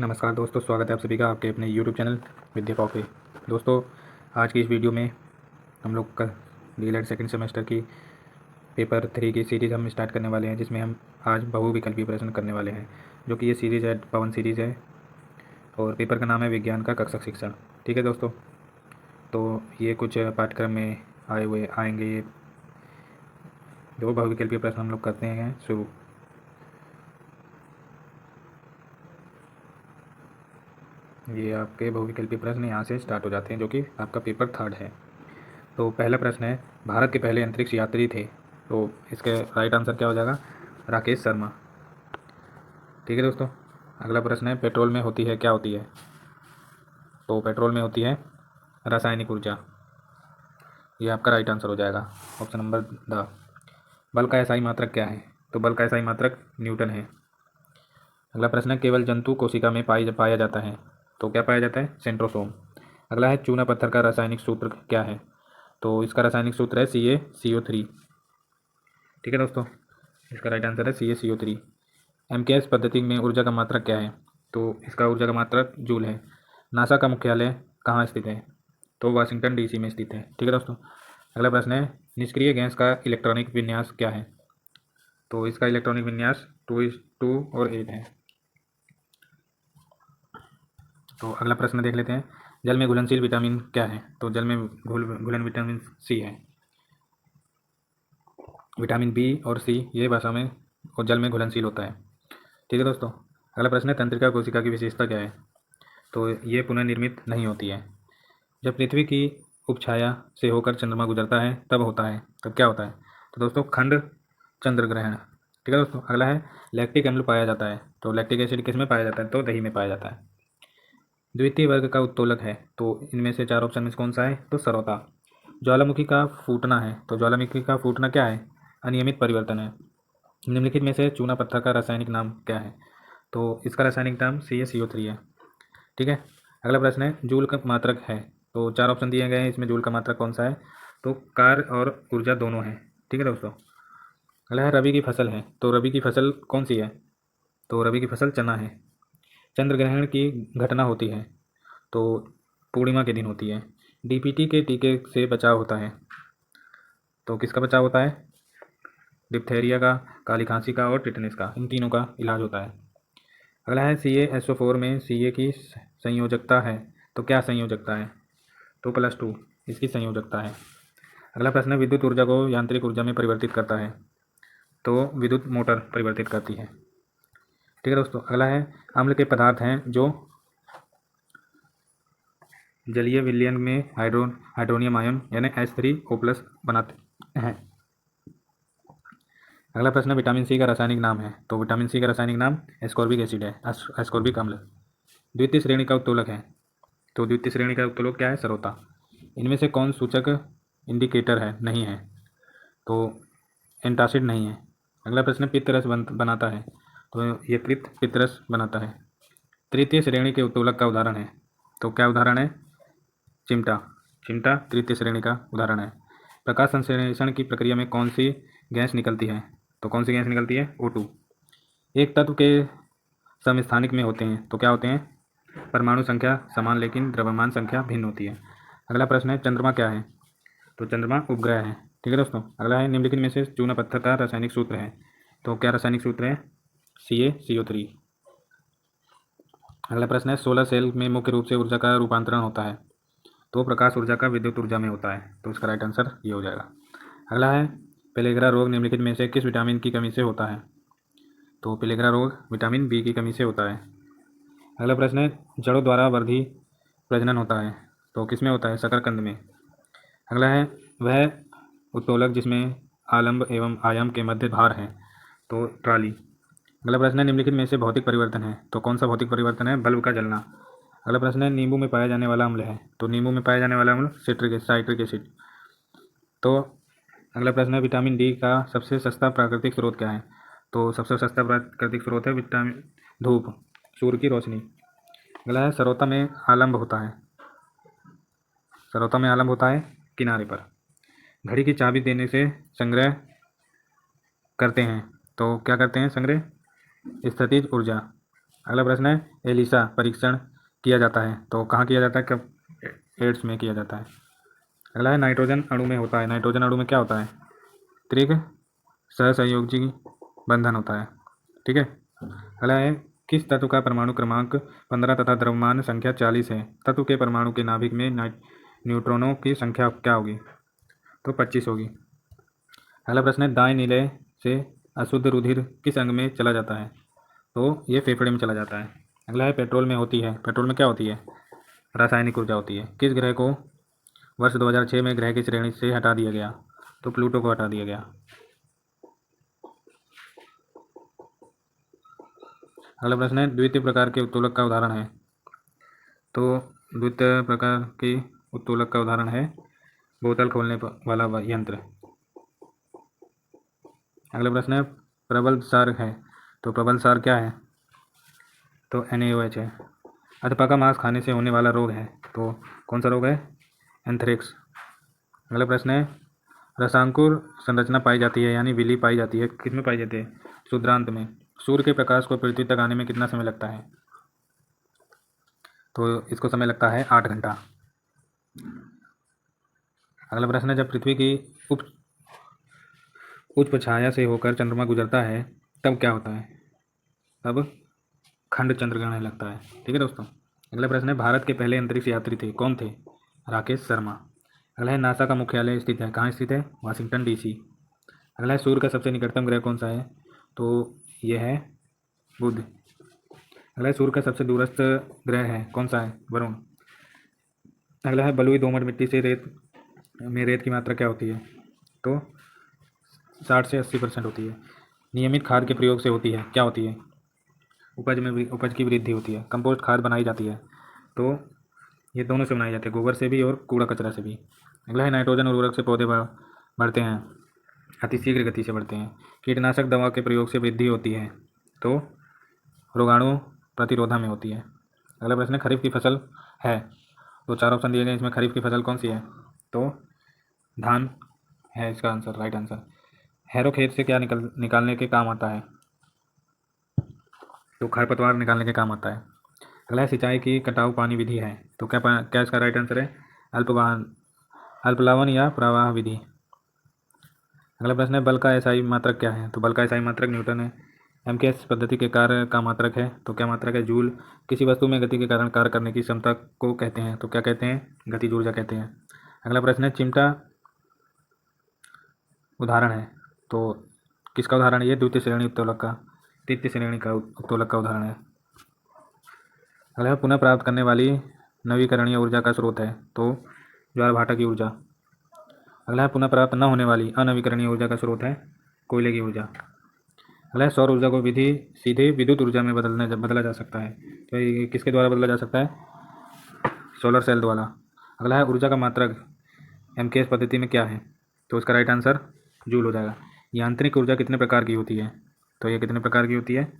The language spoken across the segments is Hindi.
नमस्कार दोस्तों, स्वागत है आप सभी का आपके अपने YouTube चैनल विद्या पॉप पे। दोस्तों, आज की इस वीडियो में हम लोग का डीएलएड सेकंड सेमेस्टर की पेपर 3 की सीरीज़ हम स्टार्ट करने वाले हैं, जिसमें हम आज बहुविकल्पीय प्रश्न करने वाले हैं, जो कि ये सीरीज़ है पवन सीरीज़ है और पेपर का नाम है विज्ञान का कक्षा शिक्षण। ठीक है दोस्तों, तो ये कुछ पाठ्यक्रम में आएंगे ये दो बहुविकल्पीय प्रश्न हम लोग करते हैं शुरू। ये आपके बहुविकल्पीय प्रश्न यहाँ से स्टार्ट हो जाते हैं, जो कि आपका पेपर 3 है। तो पहला प्रश्न है, भारत के पहले अंतरिक्ष यात्री थे, तो इसका राइट आंसर क्या हो जाएगा? राकेश शर्मा। ठीक है दोस्तों, अगला प्रश्न है, पेट्रोल में होती है क्या होती है? तो पेट्रोल में होती है रासायनिक ऊर्जा। ये आपका राइट आंसर हो जाएगा, ऑप्शन नंबर द। बल का एसआई मात्रक क्या है? तो बल का एसआई मात्रक न्यूटन है। अगला प्रश्न है, केवल जंतु कोशिका में पाया जाता है, तो क्या पाया जाता है? सेंट्रोसोम। अगला है, चूना पत्थर का रासायनिक सूत्र क्या है? तो इसका रासायनिक सूत्र है CaCO3। ठीक है दोस्तों, इसका राइट आंसर है CaCO3। MKS पद्धति में ऊर्जा का मात्रक क्या है? तो इसका ऊर्जा का मात्रक जूल है। नासा का मुख्यालय कहाँ स्थित है? तो वाशिंगटन DC में स्थित है। ठीक है दोस्तों, अगला प्रश्न है, निष्क्रिय गैस का इलेक्ट्रॉनिक विन्यास क्या है? तो इसका इलेक्ट्रॉनिक विन्यास 2:2 और 8 है। तो अगला प्रश्न देख लेते हैं, जल में घुलनशील विटामिन क्या है? तो जल में घुलन विटामिन C है। विटामिन B और C ये भाषा में और जल में घुलनशील होता है। ठीक है दोस्तों, अगला प्रश्न है, तंत्रिका कोशिका की विशेषता क्या है? तो ये पुनर्निर्मित नहीं होती है। जब पृथ्वी की उपछाया से होकर चंद्रमा गुजरता है तब होता है, तब क्या होता है? तो दोस्तों, खंड चंद्र ग्रहण। ठीक है दोस्तों, अगला है, लैक्टिक अम्ल पाया जाता है, तो लैक्टिक एसिड किस में पाया जाता है? तो दही में पाया जाता है। द्वितीय वर्ग का उत्तोलक है, तो इनमें से 4 ऑप्शन में कौन सा है? तो सरौता। ज्वालामुखी का फूटना है, तो ज्वालामुखी का फूटना क्या है? अनियमित परिवर्तन है। निम्नलिखित में से चूना पत्थर का रासायनिक नाम क्या है? तो इसका रासायनिक नाम CaCO3 है। ठीक है, अगला प्रश्न है, जूल का मात्रक है, तो 4 ऑप्शन दिए गए हैं, इसमें जूल का मात्रक कौन सा है? तो कार्य और ऊर्जा दोनों है। ठीक है दोस्तों, अगला है, रबी की फसल है, तो रबी की फसल कौन सी है? तो रबी की फसल चना है। चंद्र ग्रहण की घटना होती है, तो पूर्णिमा के दिन होती है। DPT के टीके से बचाव होता है, तो किसका बचाव होता है? डिप्थेरिया का, काली खांसी का और टिटनेस का, इन तीनों का इलाज होता है। अगला है, CaSO4 में Ca की संयोजकता है, तो क्या संयोजकता है? तो +2 इसकी संयोजकता है। अगला प्रश्न है, विद्युत ऊर्जा को यांत्रिक ऊर्जा में परिवर्तित करता है, तो विद्युत मोटर परिवर्तित करती है। ठीक है दोस्तों, अगला है, अम्ल के पदार्थ हैं जो जलीय विलयन में हाइड्रोनियम आयन यानी H3O+ बनाते हैं। अगला प्रश्न, विटामिन C का रासायनिक नाम है, तो विटामिन C का रासायनिक नाम एस्कॉर्बिक एसिड है, एस्कॉर्बिक अम्ल। द्वितीय श्रेणी का उत्तोलक है, तो द्वितीय श्रेणी का उत्तोलक क्या है? सरौता। इनमें से कौन सूचक इंडिकेटर है? नहीं है, तो एंटासिड नहीं है। अगला प्रश्न, पित्तरस बनाता है, तो ये पित्तरस बनाता है। तृतीय श्रेणी के उत्तोलक का उदाहरण है, तो क्या उदाहरण है? चिमटा। चिमटा तृतीय श्रेणी का उदाहरण है। प्रकाश संश्लेषण की प्रक्रिया में कौन सी गैस निकलती है? तो कौन सी गैस निकलती है? O2। एक तत्व के समस्थानिक में होते हैं, तो क्या होते हैं? परमाणु संख्या समान लेकिन द्रव्यमान संख्या भिन्न होती है। अगला प्रश्न है, चंद्रमा क्या है? तो चंद्रमा उपग्रह है। ठीक है दोस्तों, अगला है, निम्नलिखित में से चूना पत्थर का रासायनिक सूत्र है, तो क्या रासायनिक सूत्र है? CaCO3। अगला प्रश्न है, सोलर सेल में मुख्य रूप से ऊर्जा का रूपांतरण होता है, तो प्रकाश ऊर्जा का विद्युत ऊर्जा में होता है, तो इसका राइट आंसर ये हो जाएगा। अगला है, पेलेग्रा रोग निम्नलिखित में से किस विटामिन की कमी से होता है? तो पेलेग्रा रोग विटामिन B की कमी से होता है। अगला प्रश्न है, जड़ों द्वारा वर्धी प्रजनन होता है, तो किस में होता है? शकरकंद में। अगला है, वह उत्तोलक जिसमें आलंब एवं आयाम के मध्य भार है, तो ट्राली। अगला प्रश्न है, निम्नलिखित में से भौतिक परिवर्तन है, तो कौन सा भौतिक परिवर्तन है? बल्ब का जलना। अगला प्रश्न है, नींबू में पाया जाने वाला अम्ल है, तो नींबू में पाया जाने वाला अम्ल साइट्रिक एसिड। तो अगला प्रश्न है, विटामिन D का सबसे सस्ता प्राकृतिक स्रोत क्या है? तो सबसे सस्ता प्राकृतिक स्रोत है विटामिन धूप, सूर्य की रोशनी। अगला है, सरौता में आलंब होता है, सरौता में आलंब होता है किनारे पर। घड़ी की चाबी देने से संग्रह करते हैं, तो क्या करते हैं? संग्रह स्थितिज ऊर्जा। अगला प्रश्न है एलिसा परीक्षण किया जाता है तो कहाँ किया जाता है, कब? एड्स में किया जाता है। अगला है नाइट्रोजन अणु में होता है, नाइट्रोजन अणु में क्या होता है? त्रिक सहसंयोजी बंधन होता है। ठीक है। अगला है किस तत्व का परमाणु क्रमांक 15 तथा द्रव्यमान संख्या 40 है? तत्व के परमाणु के नाभिक में न्यूट्रॉनों की संख्या क्या होगी? तो 25 होगी। अगला प्रश्न है दाएं नीले से अशुद्ध रुधिर किस अंग में चला जाता है? तो ये फेफड़े में चला जाता है। अगला है पेट्रोल में होती है, पेट्रोल में क्या होती है? रासायनिक ऊर्जा होती है। किस ग्रह को वर्ष 2006 में ग्रह की श्रेणी से हटा दिया गया? तो प्लूटो को हटा दिया गया। अगला प्रश्न है द्वितीय प्रकार के उत्तोलक का उदाहरण है? तो द्वितीय प्रकार के उत्तोलक का उदाहरण है बोतल खोलने वाला यंत्र। अगला प्रश्न है प्रबल सार है, तो प्रबल सार क्या है? तो NaOH है। अधपका मांस खाने से होने वाला रोग है, तो कौन सा रोग है? एंथ्रेक्स। अगला प्रश्न है रसांकुर संरचना पाई जाती है यानी विली पाई जाती है किस में पाई जाती है? क्षुद्रांत में। सूर्य के प्रकाश को पृथ्वी तक आने में कितना समय लगता है? तो इसको समय लगता है 8 घंटा। अगला प्रश्न है जब पृथ्वी की उच्च छाया से होकर चंद्रमा गुजरता है तब क्या होता है? तब खंड चंद्रग्रहण लगता है। ठीक है दोस्तों। अगला प्रश्न है भारत के पहले अंतरिक्ष यात्री थे, कौन थे? राकेश शर्मा। अगला है नासा का मुख्यालय स्थित है, कहाँ स्थित है? Washington DC। अगला है सूर्य का सबसे निकटतम ग्रह कौन सा है? तो यह है बुध। अगला है सूर्य का सबसे दूरस्थ ग्रह है, कौन सा है? वरुण। अगला है बलुई दोमट मिट्टी से रेत की मात्रा क्या होती है? तो 60 से 80% होती है। नियमित खाद के प्रयोग से होती है, क्या होती है? उपज की वृद्धि होती है। कंपोस्ट खाद बनाई जाती है, तो ये दोनों से बनाई जाती है, गोबर से भी और कूड़ा कचरा से भी। अगला है नाइट्रोजन उर्वरक से पौधे बढ़ते हैं, अति शीघ्र गति से बढ़ते हैं। कीटनाशक दवा के प्रयोग से वृद्धि होती है, तो रोगाणु प्रतिरोधा में होती है। अगला प्रश्न है खरीफ की फसल है, तो 4 ऑप्शन दिए गए, इसमें खरीफ की फसल कौन सी है? तो धान है इसका आंसर, राइट आंसर। हैरो खेत से क्या निकालने के काम आता है? तो खरपतवार निकालने के काम आता है। अगला है सिंचाई की कटाव पानी विधि है, तो क्या इसका राइट आंसर है? अल्पलावन या प्रवाह विधि। अगला प्रश्न है बल का SI मात्रक क्या है? तो बल का SI मात्रक न्यूटन है। MKS पद्धति के कार्य का मात्रक है, तो क्या मात्रक है? जूल। किसी वस्तु में गति के कारण कार्य करने की क्षमता को कहते हैं, तो क्या कहते हैं? गतिज ऊर्जा कहते हैं। अगला प्रश्न है चिमटा उदाहरण है, तो किसका उदाहरण है ये? द्वितीय श्रेणी उत्तोलक का, तृतीय श्रेणी का उत्तोलक का उदाहरण है। अगला पुनः प्राप्त करने वाली नवीकरणीय ऊर्जा का स्रोत है, तो ज्वारभाटा की ऊर्जा। अगला है पुनः प्राप्त न होने वाली अनवीकरणीय ऊर्जा का स्रोत है कोयले की ऊर्जा। अगला है सौर ऊर्जा को सीधे विद्युत ऊर्जा में बदला जा सकता है, तो ये किसके द्वारा बदला जा सकता है? सोलर सेल द्वारा। अगला है ऊर्जा का मात्रक MKS पद्धति में क्या है? तो इसका राइट आंसर जूल हो जाएगा। यांत्रिक ऊर्जा कितने प्रकार की होती है? तो ये कितने प्रकार की होती है?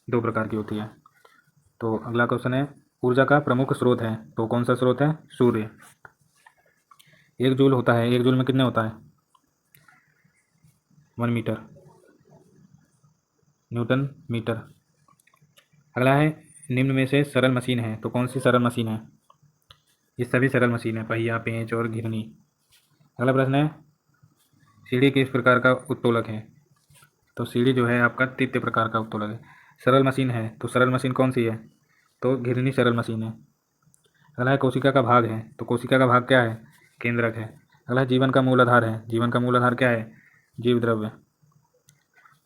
2 प्रकार की होती है। तो अगला क्वेश्चन है ऊर्जा का प्रमुख स्रोत है, तो कौन सा स्रोत है? सूर्य। 1 जूल होता है, 1 जूल में कितने होता है? 1 मीटर, न्यूटन मीटर। अगला है निम्न में से सरल मशीन है, तो कौन सी सरल मशीन है? ये सभी सरल मशीन है, पहिया, पेंच और घिरनी। अगला प्रश्न है सीढ़ी किस प्रकार का उत्तोलक है? तो सीढ़ी जो है आपका तृतीय प्रकार का उत्तोलक है। सरल मशीन है, तो सरल मशीन कौन सी है? तो घिरनी सरल मशीन है। अगला है कोशिका का भाग है, तो कोशिका का भाग क्या है? केंद्रक है। अगला है जीवन का मूल आधार है, जीवन का मूल आधार क्या है? जीव द्रव्य।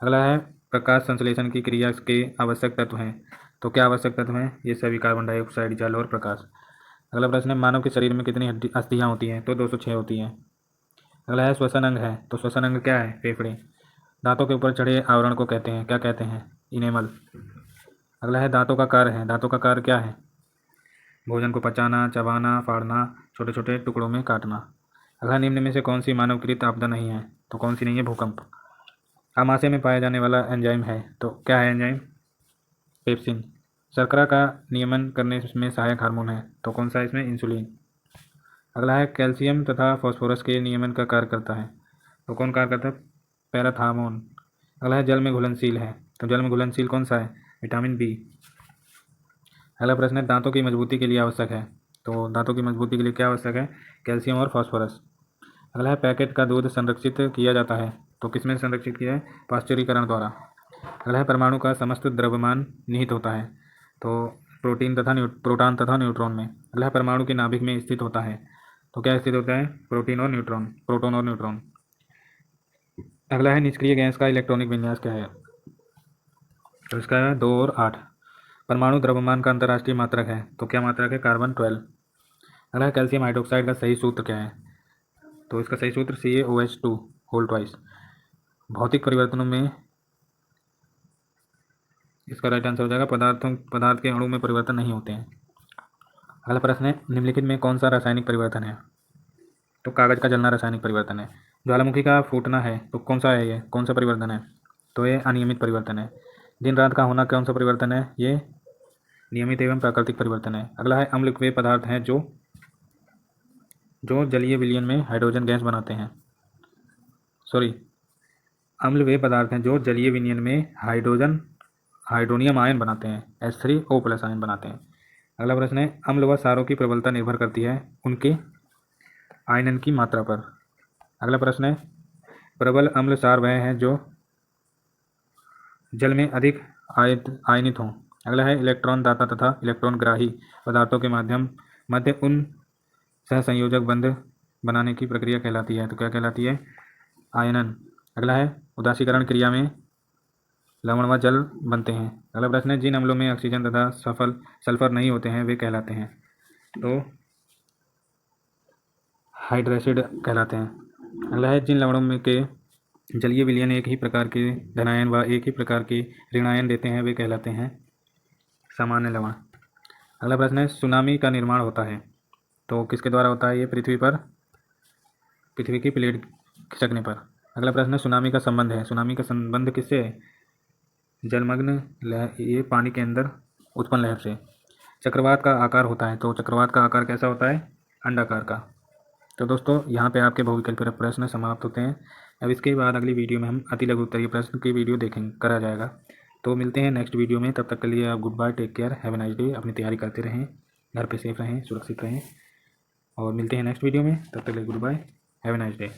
अगला है प्रकाश संश्लेषण की क्रिया के आवश्यक तत्व हैं, तो क्या आवश्यक तत्व हैं? ये सभी कार्बन डाइऑक्साइड, जल और प्रकाश। अगला प्रश्न है मानव के शरीर में कितनी अस्थियाँ होती हैं? तो 206 होती हैं। अगला है श्वसन अंग है, तो श्वसन अंग क्या है? फेफड़े। दांतों के ऊपर चढ़े आवरण को कहते हैं, क्या कहते हैं? इनेमल। अगला है दांतों का कार्य है, दांतों का कार्य क्या है? भोजन को पचाना, चबाना, फाड़ना, छोटे छोटे टुकड़ों में काटना। अगला निम्न में से कौन सी मानवकृत आपदा नहीं है? तो कौन सी नहीं है? भूकंप। आमाशय में पाया जाने वाला एंजाइम है, तो क्या है एंजाइम? पेप्सिन। शर्करा का नियमन करने में सहायक हार्मोन है, तो कौन सा है इसमें? इंसुलिन। अगला है कैल्शियम तथा फास्फोरस के नियमन का कार्य करता है, तो कौन कार्य करता है? पैराथार्मोन। अगला है जल में घुलनशील है, तो जल में घुलनशील कौन सा है? Vitamin B। अगला प्रश्न है दांतों की मजबूती के लिए आवश्यक है। तो दांतों की मजबूती के लिए क्या आवश्यक है? कैल्शियम और फास्फोरस। अगला है पैकेट का दूध संरक्षित किया जाता है। तो किसमें संरक्षित किया है? पाश्चुरीकरण द्वारा। अगला है परमाणु का समस्त द्रव्यमान निहित होता है। तो प्रोटॉन तथा न्यूट्रॉन में। अगला है परमाणु के नाभिक में स्थित होता है। तो क्या स्थित होता है? प्रोटोन और न्यूट्रॉन। अगला है निष्क्रिय गैस का इलेक्ट्रॉनिक विन्यास क्या है? तो इसका है 2 और 8। परमाणु द्रव्यमान का अंतर्राष्ट्रीय मात्रक है। तो क्या मात्रक है? कार्बन 12। अगला है कैल्शियम हाइड्रोक्साइड का सही सूत्र क्या है? तो इसका सही सूत्र CaOH2 होल ट्वाइस। भौतिक परिवर्तनों में इसका राइट आंसर हो जाएगा पदार्थ के अणु में परिवर्तन नहीं होते हैं। अगला प्रश्न है निम्नलिखित में कौन सा रासायनिक परिवर्तन है? तो कागज का जलना रासायनिक परिवर्तन है। ज्वालामुखी का फूटना है। तो कौन सा है ये? कौन सा परिवर्तन है? तो ये अनियमित परिवर्तन है। दिन रात का होना कौन सा परिवर्तन है? ये नियमित एवं प्राकृतिक परिवर्तन है। अगला है अम्ल वे पदार्थ हैं जो जलीय विलयन में हाइड्रोजन गैस बनाते हैं। अम्ल वे पदार्थ हैं जो जलीय विलयन में हाइड्रोनियम आयन बनाते हैं, H3O+ आयन बनाते हैं। अगला प्रश्न है अम्ल व क्षारों की प्रबलता निर्भर करती है उनके आयनन की मात्रा पर। अगला प्रश्न है प्रबल अम्ल क्षार वह है जो जल में अधिक आयनित हों। अगला है इलेक्ट्रॉन दाता तथा इलेक्ट्रॉन ग्राही पदार्थों के मध्य उन सहसंयोजक बंध बनाने की प्रक्रिया कहलाती है। तो क्या कहलाती है? आयनन। अगला है उदासीकरण क्रिया में लवण व जल बनते हैं। अगला प्रश्न है जिन अम्लों में ऑक्सीजन तथा सल्फर नहीं होते हैं वे कहलाते हैं। तो हाइड्रेसिड कहलाते हैं। अगला है जिन लवणों में के जलीय विलयन एक ही प्रकार के धनायन व एक ही प्रकार के ऋणायन देते हैं वे कहलाते हैं सामान्य लवण। अगला प्रश्न है सुनामी का निर्माण होता है। तो किसके द्वारा होता है? ये पृथ्वी की प्लेट खिसकने पर। अगला प्रश्न है सुनामी का संबंध है। सुनामी का संबंध किससे है? जलमग्न लहर, ये पानी के अंदर उत्पन्न लहर से। चक्रवात का आकार होता है। तो चक्रवात का आकार कैसा होता है? अंडाकार का। तो दोस्तों यहाँ पे आपके बहुविकल्पीय प्रश्न समाप्त होते हैं। अब इसके बाद अगली वीडियो में हम अति लघु उत्तरीय प्रश्न की वीडियो करा जाएगा। तो मिलते हैं नेक्स्ट वीडियो में। तब तक के लिए आप goodbye, take care, have a nice day. अपनी तैयारी करते रहें, घर पे सेफ रहें, सुरक्षित रहें और मिलते हैं नेक्स्ट वीडियो में। तब तक के लिए goodbye, have a nice day.